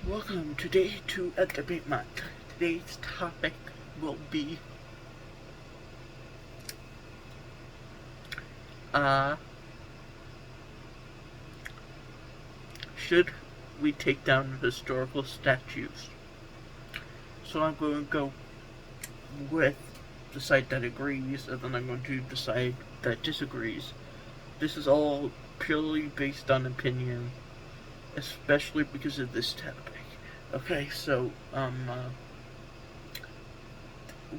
Welcome today to a debate month. Today's topic will be uh should we take down historical statues? So I'm going to go with the side that agrees, and then I'm going to decide that disagrees. This is all purely based on opinion, especially because of this topic. Okay, so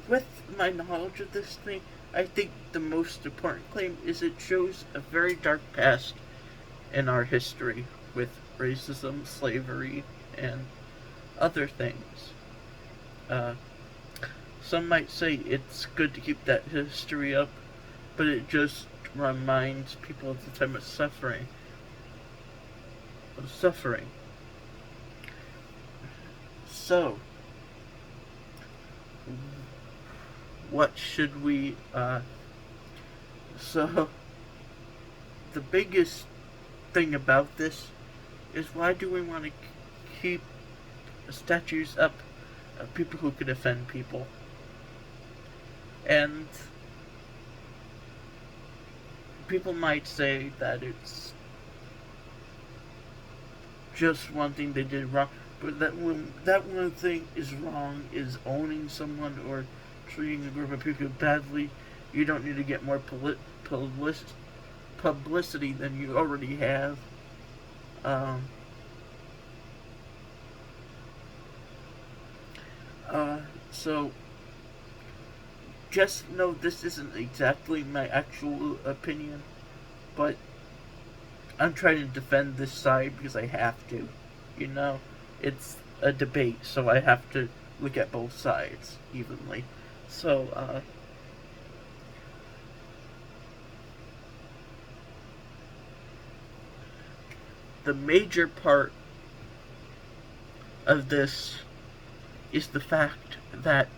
with my knowledge of this thing, I think the most important claim is it shows a very dark past in our history with racism, slavery, and other things. Uh, some might say it's good to keep that history up, but it just reminds people of the time of suffering. So, what should we? So, the biggest thing about this is why do we want to keep statues up of people who could offend people? And people might say that it's just one thing they did wrong, but that one thing is wrong is owning someone or treating a group of people badly. You don't need to get more publicity than you already have. Um, so just know this isn't exactly my actual opinion, but I'm trying to defend this side because I have to. You know, it's a debate, so I have to look at both sides evenly. So, the major part of this is the fact that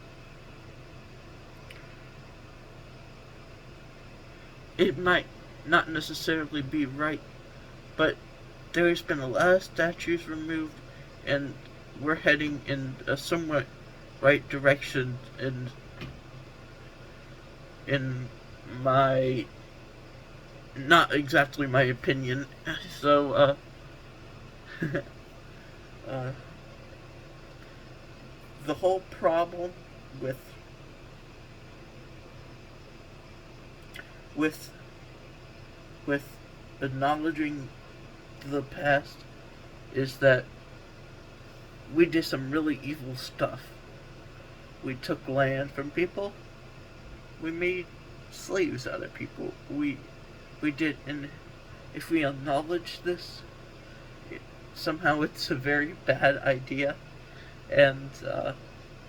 it might not necessarily be right, but there's been a lot of statues removed, and we're heading in a somewhat right direction in my not exactly my opinion. So uh, the whole problem with with with acknowledging the past is that we did some really evil stuff. We took land from people. We made slaves out of people. We did, and if we acknowledge this, somehow it's a very bad idea, and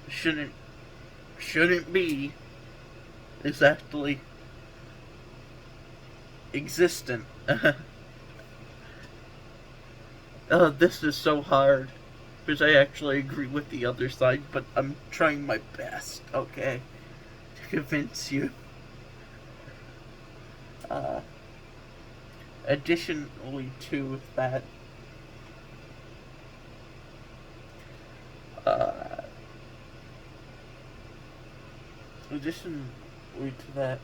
shouldn't shouldn't be exactly existent. This is so hard because I actually agree with the other side, but I'm trying my best, okay, to convince you. Uh, Additionally to that, uh, additionally to that,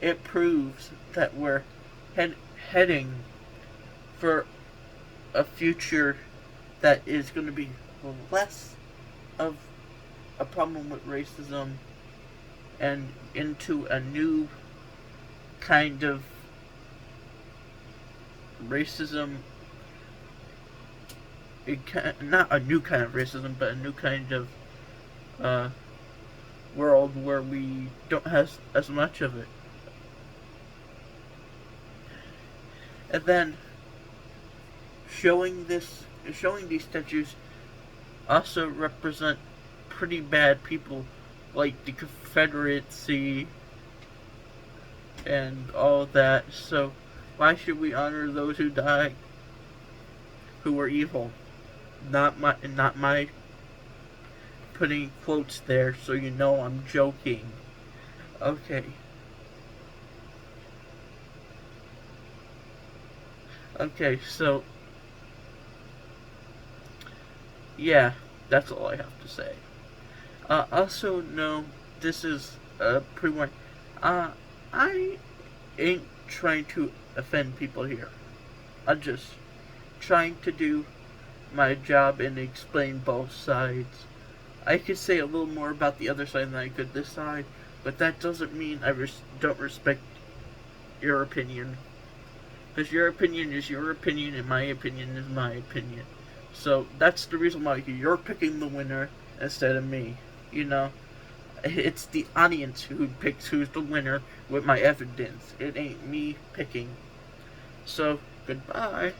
it proves that we're heading for a future that is going to be less of a problem with racism and into a new kind of racism. Not a new kind of racism, but a new kind of uh, world where we don't have as much of it. And then showing these statues also represent pretty bad people like the Confederacy and all that. So why should we honor those who died, who were evil? Not my putting quotes there, so you know I'm joking. Okay. Okay, so Yeah, that's all I have to say. Also, no, this is pre-warning. Uh, I ain't trying to offend people here. I'm just trying to do my job and explain both sides. I could say a little more about the other side than I could this side, but that doesn't mean I don't respect your opinion. Because your opinion is your opinion, and my opinion is my opinion. So that's the reason why you're picking the winner instead of me. You know, it's the audience who picks who's the winner with my evidence. It ain't me picking. So, goodbye.